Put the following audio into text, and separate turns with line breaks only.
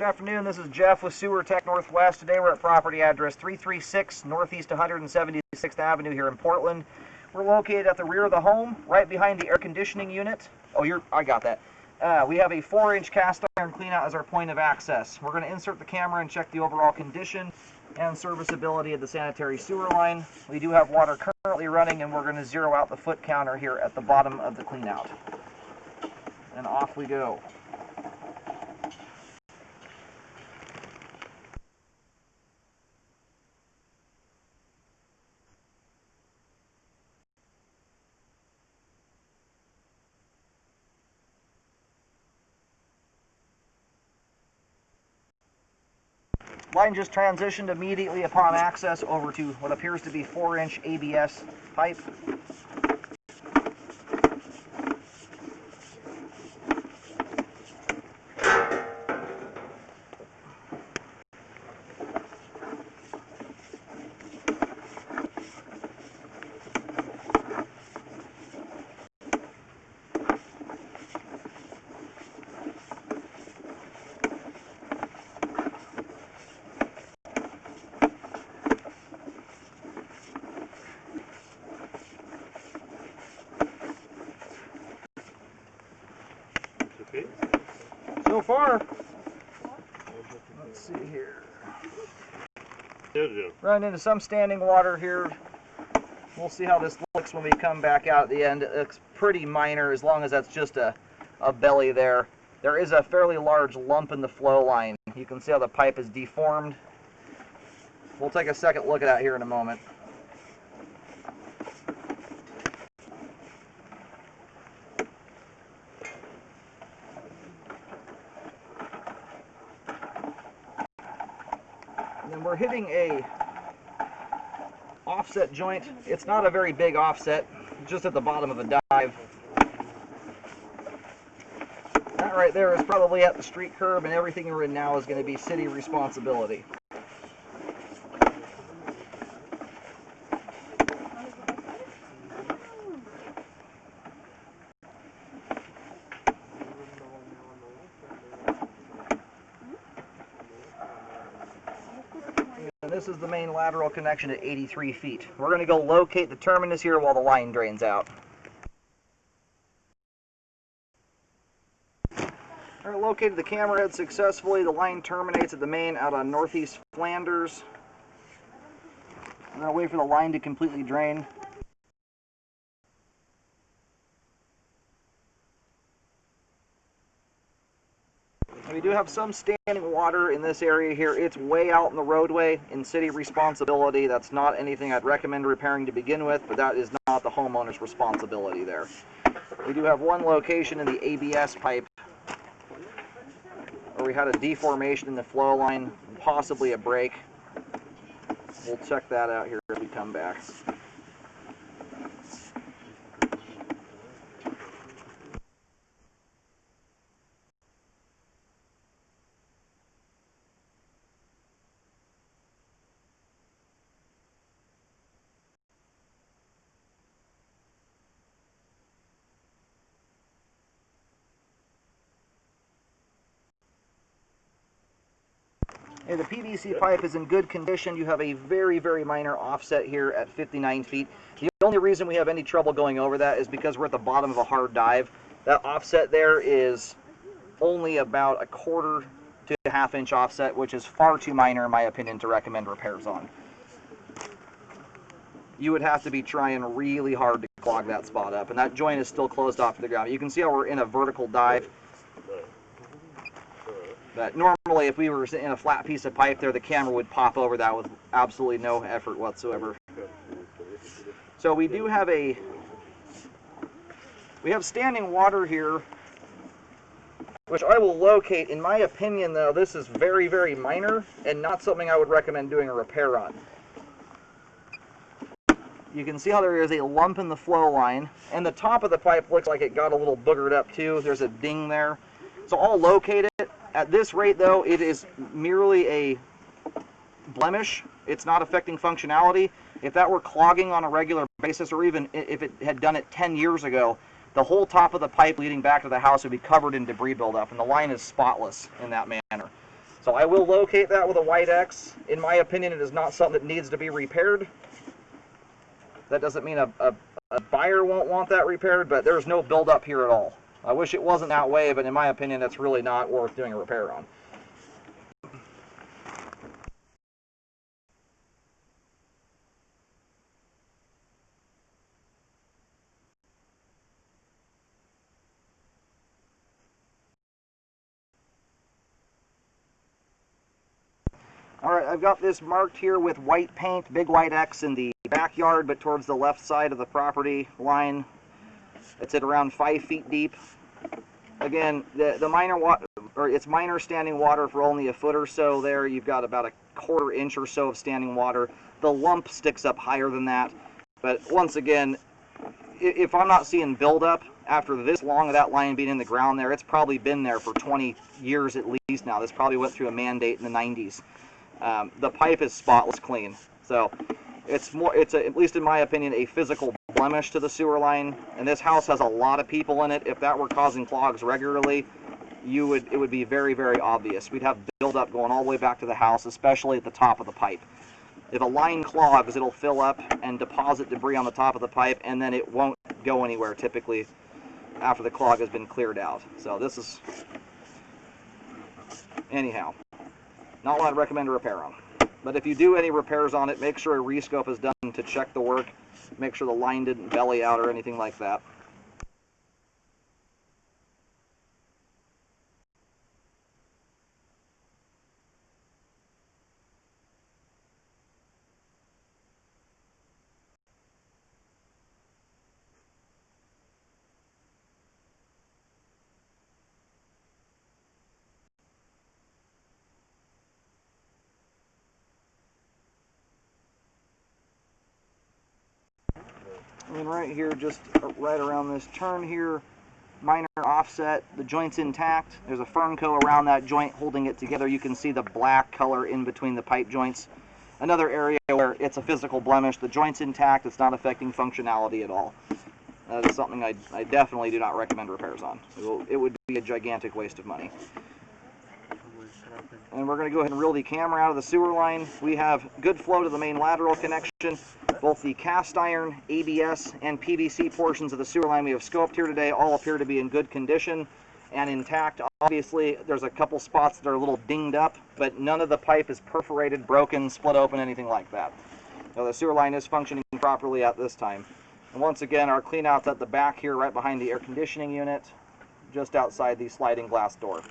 Good afternoon, this is Jeff with Sewer Tech Northwest. Today we're at property address 336 Northeast 176th Avenue here in Portland. We're located at the rear of the home, right behind the air conditioning unit. I got that. We have a 4-inch cast iron cleanout as our point of access. We're going to insert the camera and check the overall condition and serviceability of the sanitary sewer line. We do have water currently running, and we're going to zero out the foot counter here at the bottom of the cleanout. And off we go. Line just transitioned immediately upon access over to what appears to be 4-inch ABS pipe.
Okay.
So far, let's see here. Run into some standing water here. We'll see how this looks when we come back out at the end. It looks pretty minor as long as that's just a belly there. There is a fairly large lump in the flow line. You can see how the pipe is deformed. We'll take a second look at that here in a moment. And we're hitting a offset joint. It's not a very big offset, just at the bottom of a dive. That right there is probably at the street curb, and everything we're in now is going to be city responsibility. This is the main lateral connection at 83 feet. We're going to go locate the terminus here while the line drains out. All right, located the camera head successfully. The line terminates at the main out on Northeast Flanders. I'm going to wait for the line to completely drain. We do have some standing water in this area here. It's way out in the roadway in city responsibility. That's not anything I'd recommend repairing to begin with, but that is not the homeowner's responsibility there. We do have one location in the ABS pipe where we had a deformation in the flow line, possibly a break. We'll check that out here as we come back. Hey, the PVC pipe is in good condition. You have a very, very minor offset here at 59 feet. The only reason we have any trouble going over that is because we're at the bottom of a hard dive. That offset there is only about a 1/4 to a 1/2 inch offset, which is far too minor in my opinion to recommend repairs on. You would have to be trying really hard to clog that spot up, and that joint is still closed off to the ground. You can see how we're in a vertical dive. But normally, if we were in a flat piece of pipe there, the camera would pop over that with absolutely no effort whatsoever. So we do have standing water here, which I will locate. In my opinion, though, this is very, very minor and not something I would recommend doing a repair on. You can see how there is a lump in the flow line, and the top of the pipe looks like it got a little boogered up too. There's a ding there. So I'll locate it. At this rate, though, it is merely a blemish. It's not affecting functionality. If that were clogging on a regular basis, or even if it had done it 10 years ago, the whole top of the pipe leading back to the house would be covered in debris buildup, and the line is spotless in that manner. So I will locate that with a white X. In my opinion, it is not something that needs to be repaired. That doesn't mean a buyer won't want that repaired, but there's no buildup here at all. I wish it wasn't that way, but in my opinion, that's really not worth doing a repair on. Alright, I've got this marked here with white paint, big white X in the backyard, but towards the left side of the property line. It's at around 5 feet deep. Again, the minor water, or it's minor standing water for only a foot or so there. You've got about a 1/4 inch or so of standing water. The lump sticks up higher than that. But once again, if I'm not seeing buildup after this long of that line being in the ground there, it's probably been there for 20 years at least now. This probably went through a mandate in the 90s. The pipe is spotless clean. So it's at least in my opinion, a physical blemish to the sewer line. And this house has a lot of people in it. If that were causing clogs regularly, it would be very, very obvious. We'd have buildup going all the way back to the house, especially at the top of the pipe. If a line clogs, it'll fill up and deposit debris on the top of the pipe, and then it won't go anywhere typically after the clog has been cleared out. So this is, anyhow, not what I'd recommend a repair on. But if you do any repairs on it, make sure a rescope is done to check the work, make sure the line didn't belly out or anything like that. And right here, just right around this turn here, minor offset, the joint's intact. There's a Fernco around that joint holding it together. You can see the black color in between the pipe joints. Another area where it's a physical blemish. The joint's intact. It's not affecting functionality at all. That is something I definitely do not recommend repairs on. It would be a gigantic waste of money. And we're going to go ahead and reel the camera out of the sewer line. We have good flow to the main lateral connection. Both the cast iron, ABS, and PVC portions of the sewer line we have scoped here today all appear to be in good condition and intact. Obviously, there's a couple spots that are a little dinged up, but none of the pipe is perforated, broken, split open, anything like that. So the sewer line is functioning properly at this time. And once again, our cleanout's at the back here, right behind the air conditioning unit, just outside the sliding glass door.